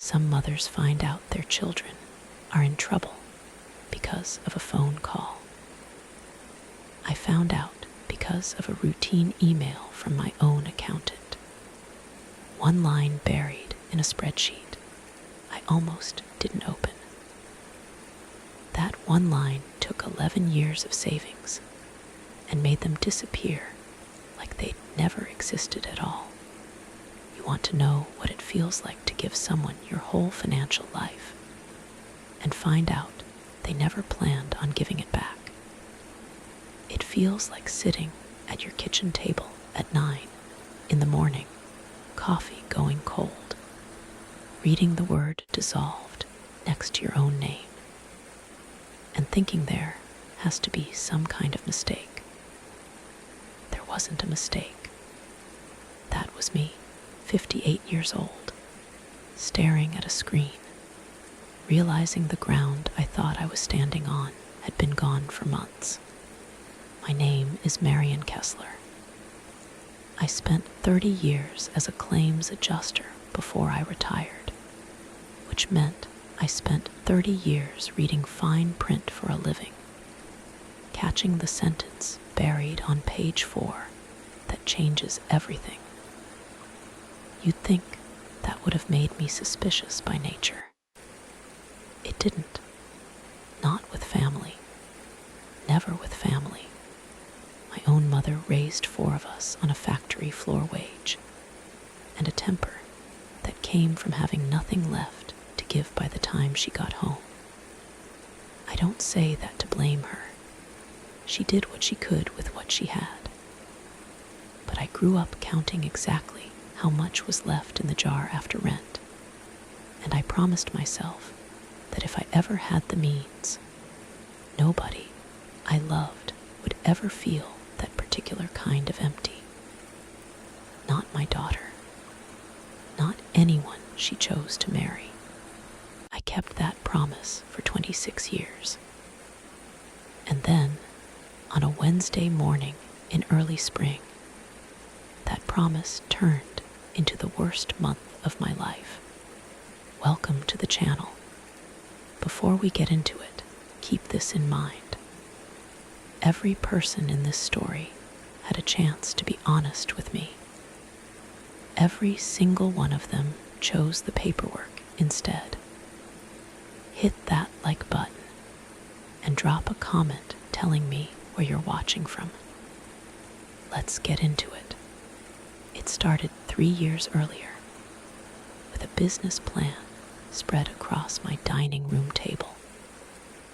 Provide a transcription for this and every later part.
Some mothers find out their children are in trouble because of a phone call. I found out because of a routine email from my own accountant. One line buried in a spreadsheet I almost didn't open. That one line took 11 years of savings and made them disappear like they'd never existed at all. You want to know what it feels like to give someone your whole financial life and find out they never planned on giving it back. It feels like sitting at your kitchen table at 9 in the morning, coffee going cold, reading the word dissolved next to your own name, and thinking there has to be some kind of mistake. There wasn't a mistake. That was me, 58 years old, staring at a screen, realizing the ground I thought I was standing on had been gone for months. My name is Marion Kessler. I spent 30 years as a claims adjuster before I retired, which meant I spent 30 years reading fine print for a living, catching the sentence buried on page 4 that changes everything. You'd think that would have made me suspicious by nature. It didn't. Not with family. Never with family. My own mother raised 4 of us on a factory floor wage, and a temper that came from having nothing left to give by the time she got home. I don't say that to blame her. She did what she could with what she had. But I grew up counting exactly how much was left in the jar after rent, and I promised myself that if I ever had the means, nobody I loved would ever feel that particular kind of empty. Not my daughter. Not anyone she chose to marry. I kept that promise for 26 years. And then, on a Wednesday morning in early spring, that promise turned into the worst month of my life. Welcome to the channel. Before we get into it, keep this in mind. Every person in this story had a chance to be honest with me. Every single one of them chose the paperwork instead. Hit that like button and drop a comment telling me where you're watching from. Let's get into it. It started 3 years earlier with a business plan spread across my dining room table.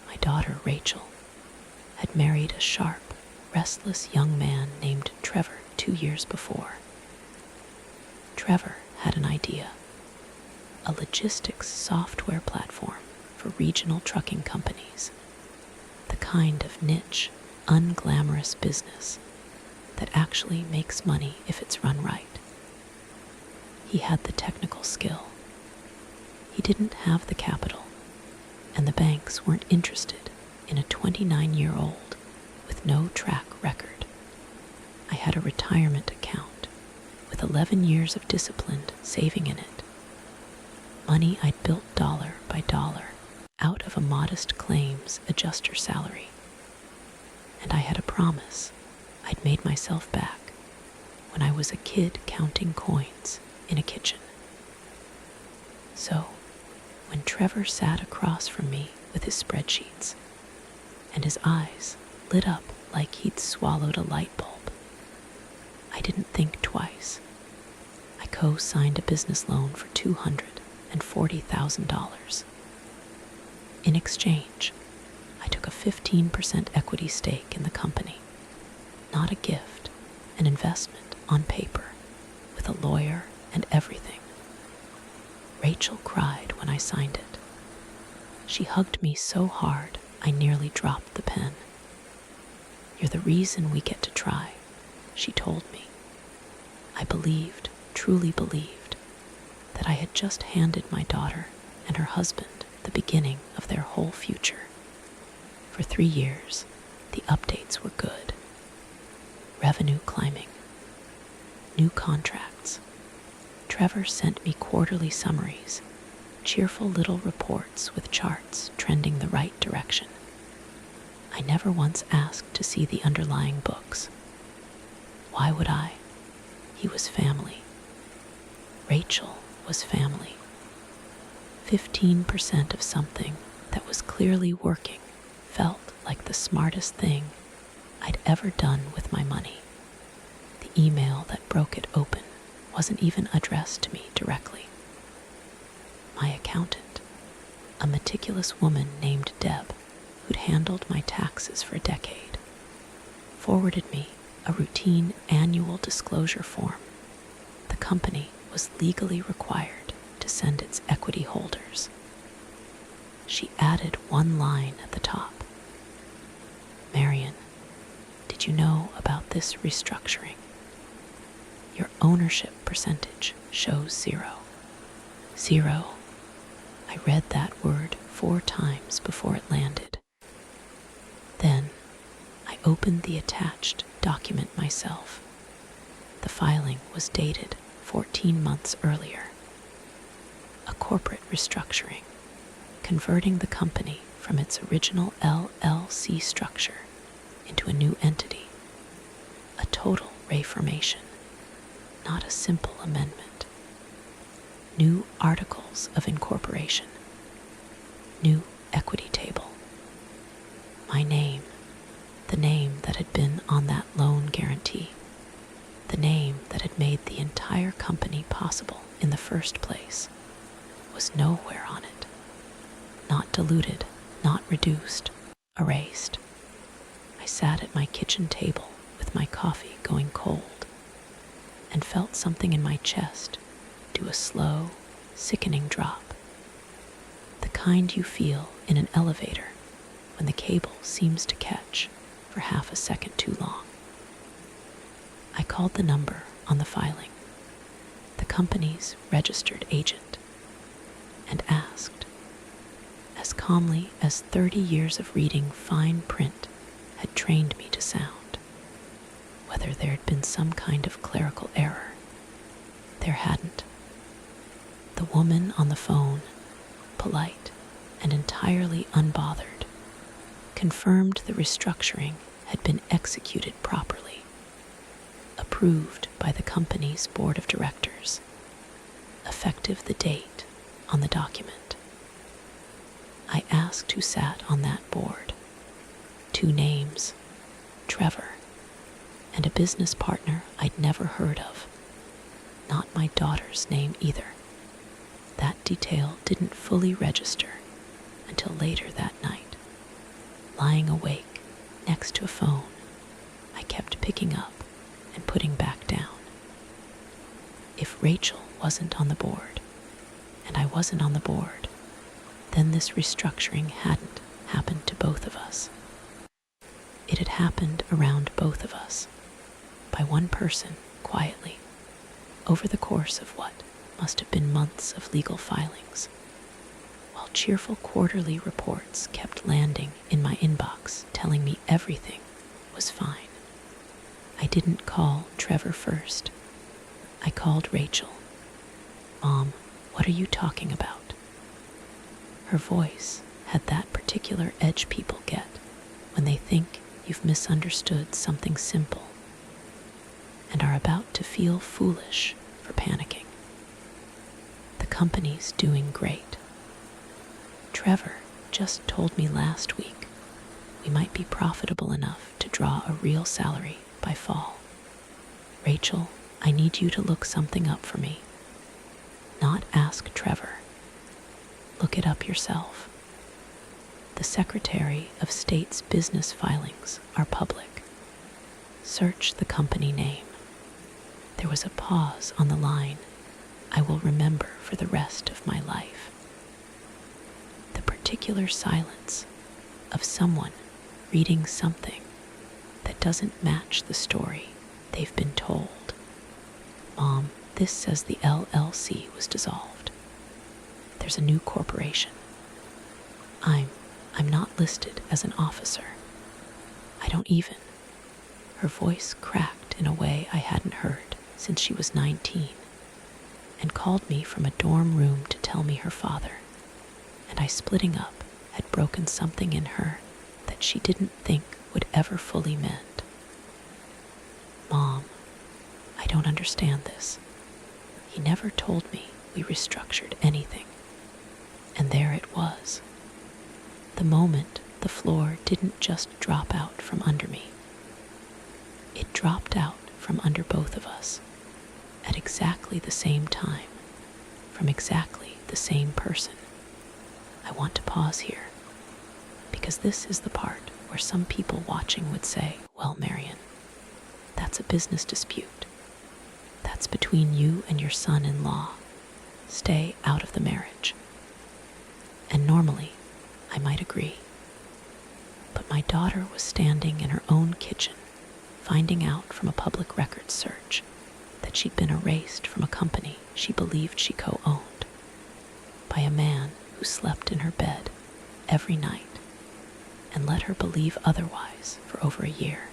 My daughter, Rachel, had married a sharp, restless young man named Trevor 2 years before. Trevor had an idea, a logistics software platform for regional trucking companies, the kind of niche, unglamorous business that actually makes money if it's run right. He had the technical skill. He didn't have the capital, and the banks weren't interested in a 29-year-old with no track record. I had a retirement account with 11 years of disciplined saving in it. Money I'd built dollar by dollar out of a modest claims adjuster salary. And I had a promise I'd made myself back when I was a kid counting coins in a kitchen. So, when Trevor sat across from me with his spreadsheets, and his eyes lit up like he'd swallowed a light bulb, I didn't think twice. I co-signed a business loan for $240,000. In exchange, I took a 15% equity stake in the company. Not a gift, an investment on paper, with a lawyer and everything. Rachel cried when I signed it. She hugged me so hard I nearly dropped the pen. "You're the reason we get to try," she told me. I believed, truly believed, that I had just handed my daughter and her husband the beginning of their whole future. For 3 years, the updates were good. Revenue climbing. New contracts. Trevor sent me quarterly summaries, cheerful little reports with charts trending the right direction. I never once asked to see the underlying books. Why would I? He was family. Rachel was family. 15% of something that was clearly working felt like the smartest thing I'd ever done with my money. The email that broke it open wasn't even addressed to me directly. My accountant, a meticulous woman named Deb, who'd handled my taxes for a decade, forwarded me a routine annual disclosure form the company was legally required to send its equity holders. She added one line at the top. Marion, did you know about this restructuring? Your ownership percentage shows 0. 0. I read that word 4 times before it landed. Then I opened the attached document myself. The filing was dated 14 months earlier. A corporate restructuring, converting the company from its original LLC structure into a new entity. A total reformation, not a simple amendment. New articles of incorporation. New equity table. My name, the name that had been on that loan guarantee, the name that had made the entire company possible in the first place, was nowhere on it. Not diluted, not reduced, erased. I sat at my kitchen table with my coffee going cold and felt something in my chest do a slow, sickening drop. The kind you feel in an elevator when the cable seems to catch for half a second too long. I called the number on the filing, the company's registered agent, and asked, as calmly as 30 years of reading fine print had trained me to sound, whether there had been some kind of clerical error. There hadn't. The woman on the phone, polite and entirely unbothered, confirmed the restructuring had been executed properly, approved by the company's board of directors, effective the date on the document. I asked who sat on that board. 2 names, Trevor, and a business partner I'd never heard of. Not my daughter's name either. That detail didn't fully register until later that night. Lying awake next to a phone I kept picking up and putting back down. If Rachel wasn't on the board, and I wasn't on the board, then this restructuring hadn't happened to both of us. It had happened around both of us, by one person, quietly, over the course of what must have been months of legal filings, while cheerful quarterly reports kept landing in my inbox telling me everything was fine. I didn't call Trevor first. I called Rachel. Mom, what are you talking about? Her voice had that particular edge people get when they think you've misunderstood something simple and are about to feel foolish for panicking. The company's doing great. Trevor just told me last week we might be profitable enough to draw a real salary by fall. Rachel, I need you to look something up for me. Not ask Trevor. Look it up yourself. The Secretary of State's business filings are public. Search the company name. There was a pause on the line I will remember for the rest of my life. The particular silence of someone reading something that doesn't match the story they've been told. Mom, this says the LLC was dissolved. There's a new corporation. I'm not listed as an officer. I don't even. Her voice cracked in a way I hadn't heard since she was 19, and called me from a dorm room to tell me her father that our splitting up had broken something in her that she didn't think would ever fully mend. Mom, I don't understand this. He never told me we restructured anything. And there it was. The moment the floor didn't just drop out from under me. It dropped out from under both of us at exactly the same time, from exactly the same person. I want to pause here, because this is the part where some people watching would say, well, Marion, that's a business dispute. That's between you and your son-in-law. Stay out of the marriage. And normally, I might agree. But my daughter was standing in her own kitchen, finding out from a public records search that she'd been erased from a company she believed she co-owned by a man who slept in her bed every night and let her believe otherwise for over a year.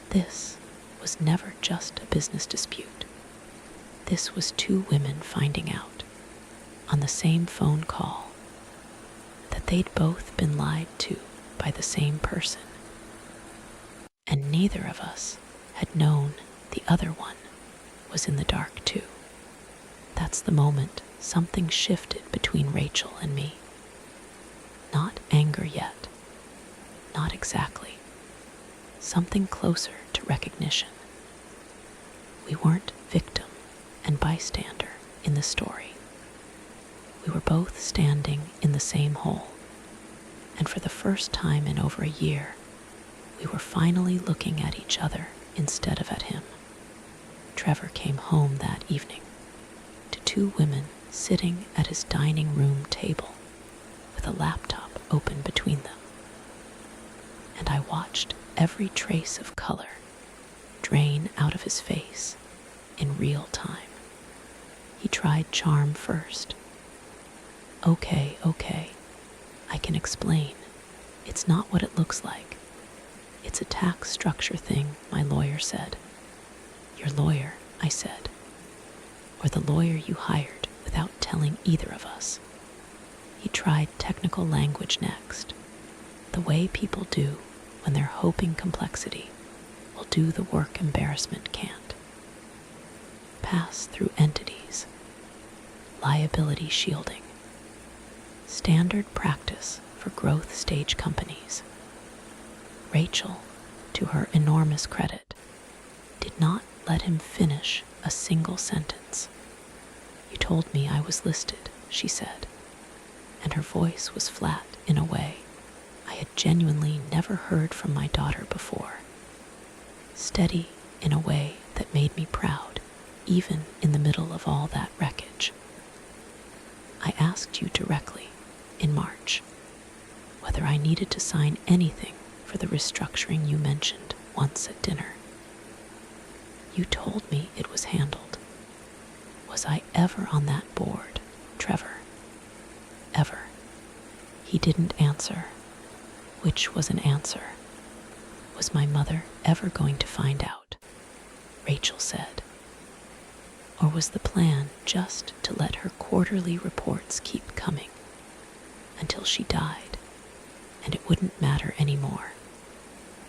This was never just a business dispute. This was two women finding out, on the same phone call, that they'd both been lied to by the same person. And neither of us had known the other one was in the dark too. That's the moment something shifted between Rachel and me. Not anger yet. Not exactly. Something closer to recognition. We weren't victim and bystander in the story. We were both standing in the same hole, and for the first time in over a year, we were finally looking at each other instead of at him. Trevor came home that evening to two women sitting at his dining room table with a laptop open between them. And I watched every trace of color drain out of his face in real time. He tried charm first. Okay, I can explain. It's not what it looks like. It's a tax structure thing, my lawyer said. Your lawyer, I said. Or the lawyer you hired without telling either of us. He tried technical language next, the way people do when they're hoping complexity will do the work embarrassment can't. Pass through entities, liability shielding, standard practice for growth stage companies. Rachel, to her enormous credit, did not let him finish a single sentence. You told me I was listed, she said, and her voice was flat in a way I had genuinely never heard from my daughter before. Steady in a way that made me proud, even in the middle of all that wreckage. I asked you directly, in March, whether I needed to sign anything for the restructuring you mentioned once at dinner. You told me it was handled. Was I ever on that board, Trevor? Ever. He didn't answer, which was an answer. Was my mother ever going to find out? Rachel said. Or was the plan just to let her quarterly reports keep coming until she died and it wouldn't matter anymore?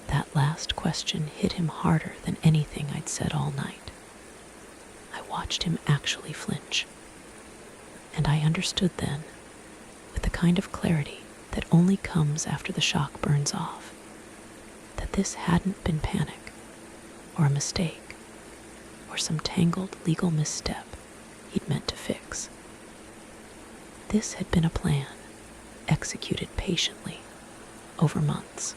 That last question hit him harder than anything I'd said all night. I watched him actually flinch, and I understood then, with the kind of clarity that only comes after the shock burns off, that this hadn't been panic, or a mistake, or some tangled legal misstep he'd meant to fix. This had been a plan, executed patiently, over months,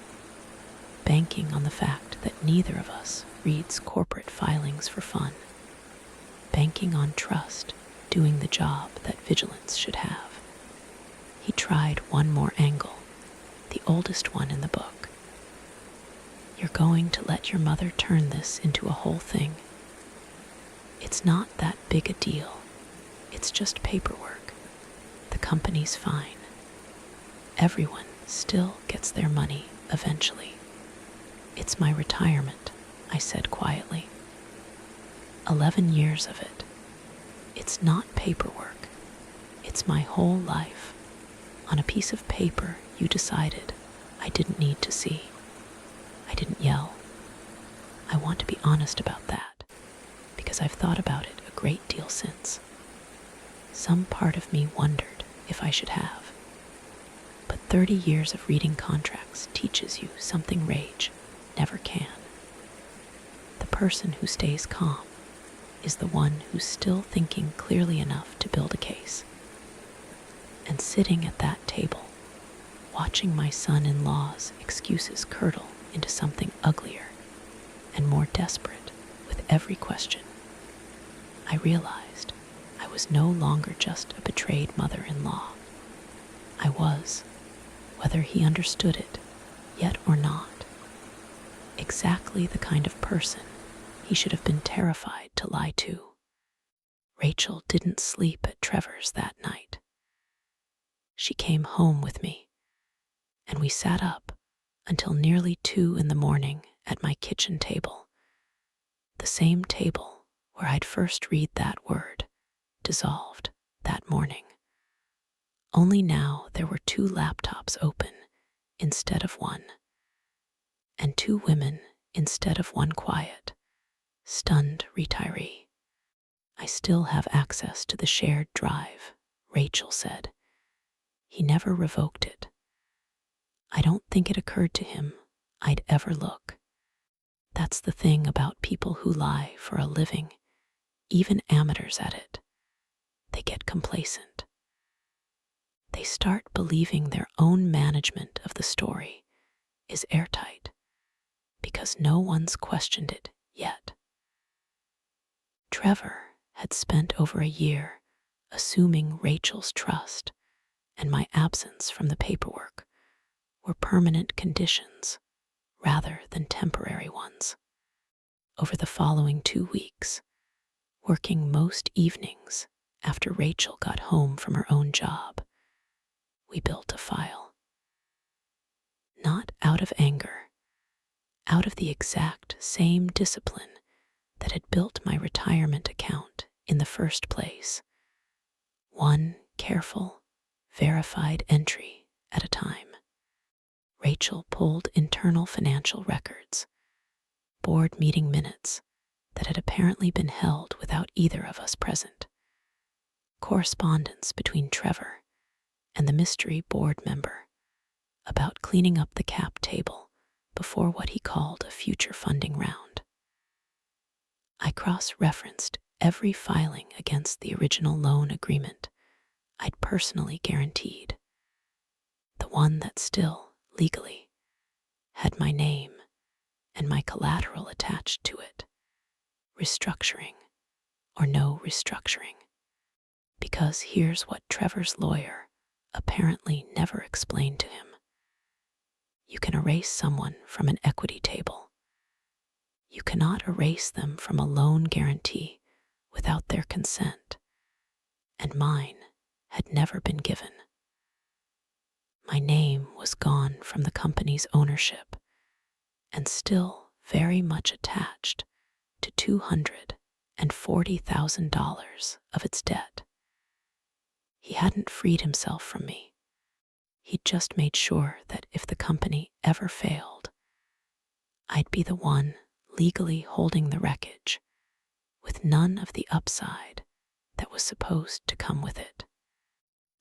banking on the fact that neither of us reads corporate filings for fun, banking on trust doing the job that vigilance should have. He tried one more angle, the oldest one in the book. You're going to let your mother turn this into a whole thing. It's not that big a deal. It's just paperwork. The company's fine. Everyone still gets their money eventually. It's my retirement, I said quietly. 11 years of it. It's not paperwork. It's my whole life, On a piece of paper you decided I didn't need to see. I didn't yell. I want to be honest about that, because I've thought about it a great deal since. Some part of me wondered if I should have. But 30 years of reading contracts teaches you something rage never can. The person who stays calm is the one who's still thinking clearly enough to build a case. And sitting at that table, watching my son-in-law's excuses curdle into something uglier and more desperate with every question, I realized I was no longer just a betrayed mother-in-law. I was, whether he understood it yet or not, exactly the kind of person he should have been terrified to lie to. Rachel didn't sleep at Trevor's that night. She came home with me, and we sat up until nearly 2 a.m. at my kitchen table, the same table where I'd first read that word, dissolved, that morning. Only now there were 2 laptops open instead of one, and 2 women instead of one quiet, stunned retiree. I still have access to the shared drive, Rachel said. He never revoked it. I don't think it occurred to him I'd ever look. That's the thing about people who lie for a living, even amateurs at it. They get complacent. They start believing their own management of the story is airtight because no one's questioned it yet. Trevor had spent over a year assuming Rachel's trust and my absence from the paperwork were permanent conditions rather than temporary ones. Over the following 2 weeks, working most evenings after Rachel got home from her own job, we built a file. Not out of anger, out of the exact same discipline that had built my retirement account in the first place. One careful, verified entry at a time. Rachel pulled internal financial records, board meeting minutes that had apparently been held without either of us present, correspondence between Trevor and the mystery board member about cleaning up the cap table before what he called a future funding round. I cross-referenced every filing against the original loan agreement I'd personally guaranteed, the one that still, legally, had my name and my collateral attached to it, restructuring or no restructuring. Because here's what Trevor's lawyer apparently never explained to him. You can erase someone from an equity table. You cannot erase them from a loan guarantee without their consent, and mine had never been given. My name was gone from the company's ownership and still very much attached to $240,000 of its debt. He hadn't freed himself from me. He'd just made sure that if the company ever failed, I'd be the one legally holding the wreckage, with none of the upside that was supposed to come with it.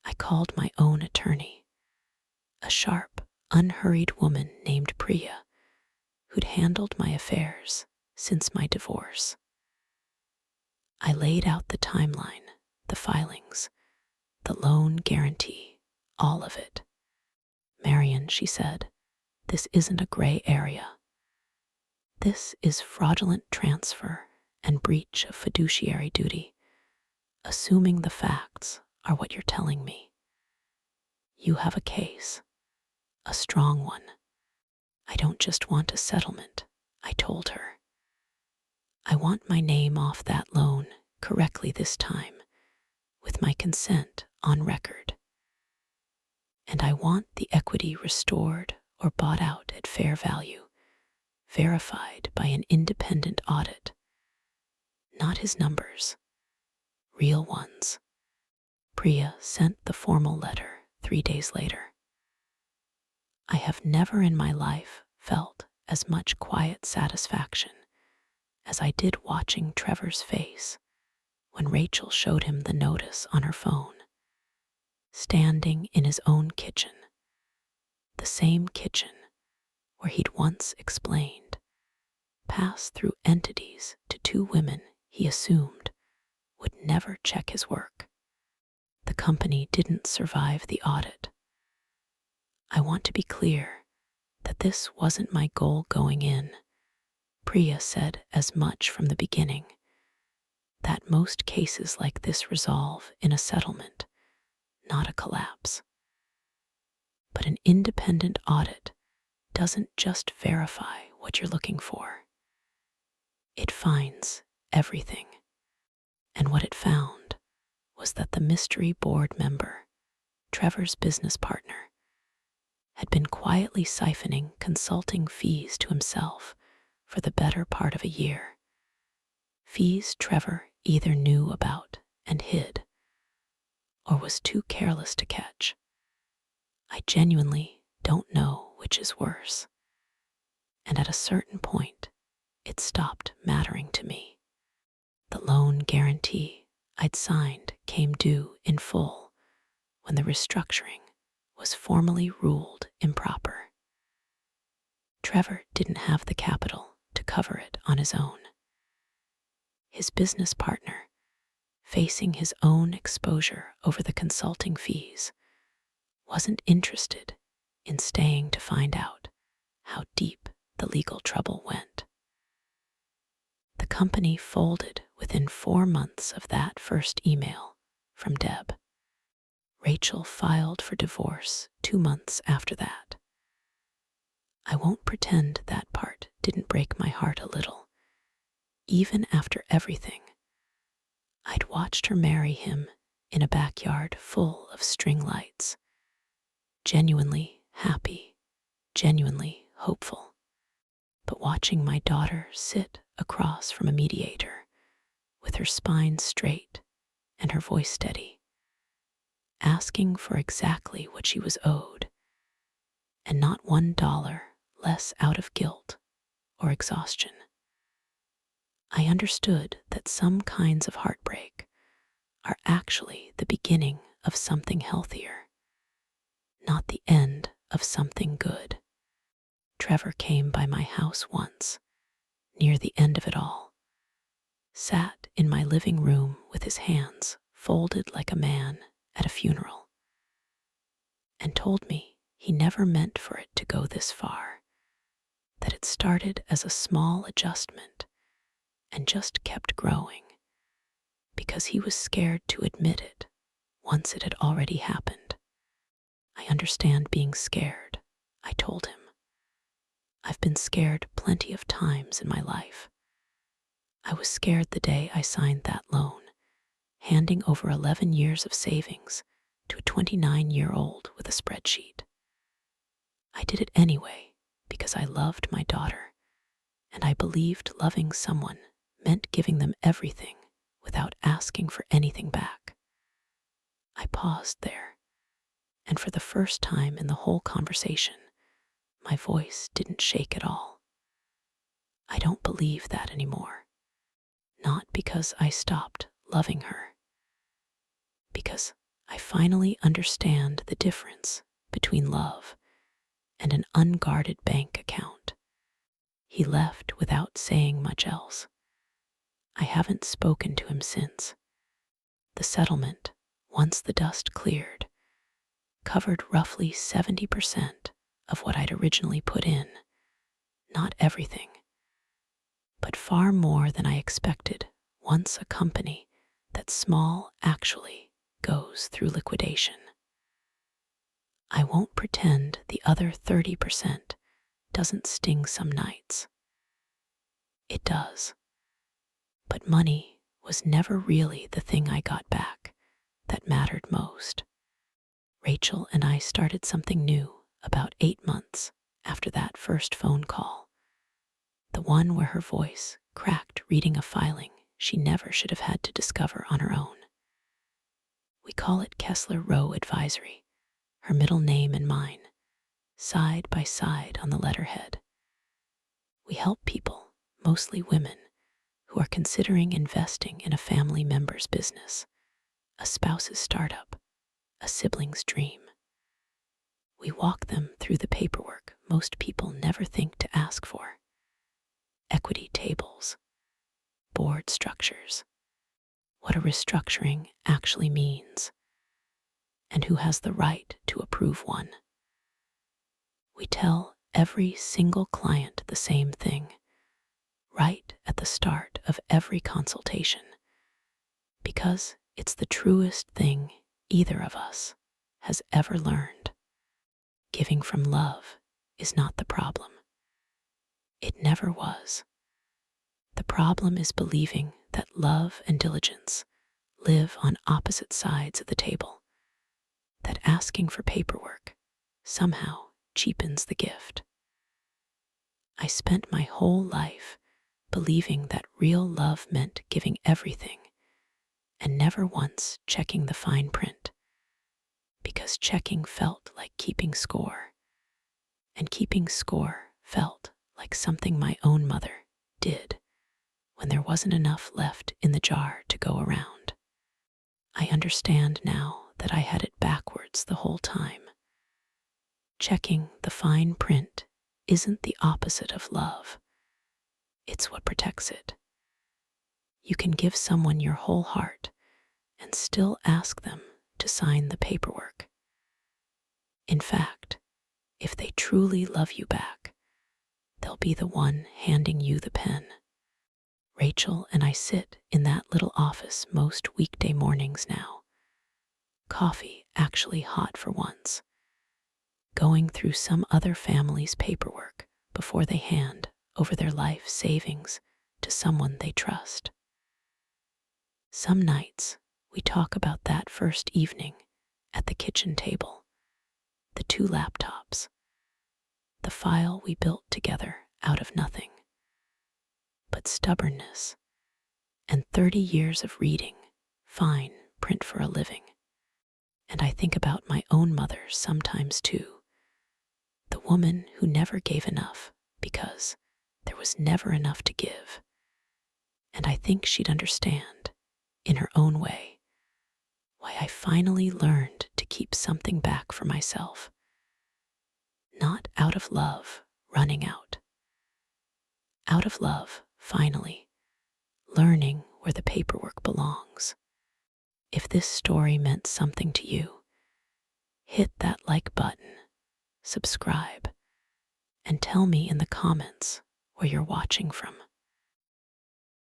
I called my own attorney, a sharp, unhurried woman named Priya, who'd handled my affairs since my divorce. I laid out the timeline, the filings, the loan guarantee, all of it. Marion, she said, this isn't a gray area. This is fraudulent transfer and breach of fiduciary duty, assuming the facts are what you're telling me. You have a case, a strong one. I don't just want a settlement, I told her. I want my name off that loan correctly this time, with my consent on record. And I want the equity restored or bought out at fair value, verified by an independent audit. Not his numbers, real ones. Priya sent the formal letter 3 days later. I have never in my life felt as much quiet satisfaction as I did watching Trevor's face when Rachel showed him the notice on her phone. Standing in his own kitchen, the same kitchen where he'd once explained, passed through entities to two women he assumed would never check his work. The company didn't survive the audit. I want to be clear that this wasn't my goal going in. Priya said as much from the beginning, that most cases like this resolve in a settlement, not a collapse. But an independent audit doesn't just verify what you're looking for. It finds everything. And what it found was that the mystery board member, Trevor's business partner, had been quietly siphoning consulting fees to himself for the better part of a year. Fees Trevor either knew about and hid, or was too careless to catch. I genuinely don't know which is worse. And at a certain point, it stopped mattering to me. The loan guarantee I'd signed came due in full when the restructuring was formally ruled improper. Trevor didn't have the capital to cover it on his own. His business partner, facing his own exposure over the consulting fees, wasn't interested in staying to find out how deep the legal trouble went. The company folded within 4 months of that first email from Deb. Rachel filed for divorce 2 months after that. I won't pretend that part didn't break my heart a little. Even after everything, I'd watched her marry him in a backyard full of string lights. Genuinely happy, genuinely hopeful. But watching my daughter sit across from a mediator, with her spine straight and her voice steady, asking for exactly what she was owed, and not $1 less out of guilt or exhaustion, I understood that some kinds of heartbreak are actually the beginning of something healthier, not the end of something good. Trevor came by my house once, near the end of it all, sat in my living room with his hands folded like a man at a funeral, and told me he never meant for it to go this far, that it started as a small adjustment and just kept growing because he was scared to admit it once it had already happened. I understand being scared, I told him. I've been scared plenty of times in my life. I was scared the day I signed that loan, handing over 11 years of savings to a 29-year-old with a spreadsheet. I did it anyway because I loved my daughter, and I believed loving someone meant giving them everything without asking for anything back. I paused there, and for the first time in the whole conversation, my voice didn't shake at all. I don't believe that anymore. Not because I stopped loving her. Because I finally understand the difference between love and an unguarded bank account. He left without saying much else. I haven't spoken to him since. The settlement, once the dust cleared, covered roughly 70% of what I'd originally put in. Not everything, but far more than I expected once a company that small actually goes through liquidation. I won't pretend the other 30% doesn't sting some nights. It does. But money was never really the thing I got back that mattered most. Rachel and I started something new about 8 months after that first phone call, the one where her voice cracked reading a filing she never should have had to discover on her own. We call it Kessler Row Advisory. her middle name and mine, side by side on the letterhead. We help people, mostly women, who are considering investing in a family member's business, a spouse's startup, a sibling's dream. We walk them through the paperwork most people never think to ask for: equity tables, board structures, what a restructuring actually means, and who has the right to approve one. We tell every single client the same thing, right at the start of every consultation, because it's the truest thing either of us has ever learned. Giving from love is not the problem. It never was. The problem is believing that love and diligence live on opposite sides of the table, that asking for paperwork somehow cheapens the gift. I spent my whole life believing that real love meant giving everything and never once checking the fine print, because checking felt like keeping score, and keeping score felt like something my own mother did when there wasn't enough left in the jar to go around. I understand now that I had it backwards the whole time. Checking the fine print isn't the opposite of love. It's what protects it. You can give someone your whole heart and still ask them to sign the paperwork. In fact, if they truly love you back, they'll be the one handing you the pen. Rachel and I sit in that little office most weekday mornings now, coffee actually hot for once, going through some other family's paperwork before they hand over their life savings to someone they trust. Some nights we talk about that first evening at the kitchen table, the 2 laptops, the file we built together out of nothing. But stubbornness and 30 years of reading fine print for a living. And I think about my own mother sometimes too, the woman who never gave enough because there was never enough to give. And I think she'd understand, in her own way, why I finally learned to keep something back for myself. Not out of love running out. Out of love, finally, learning where the paperwork belongs. If this story meant something to you, hit that like button, subscribe, and tell me in the comments where you're watching from.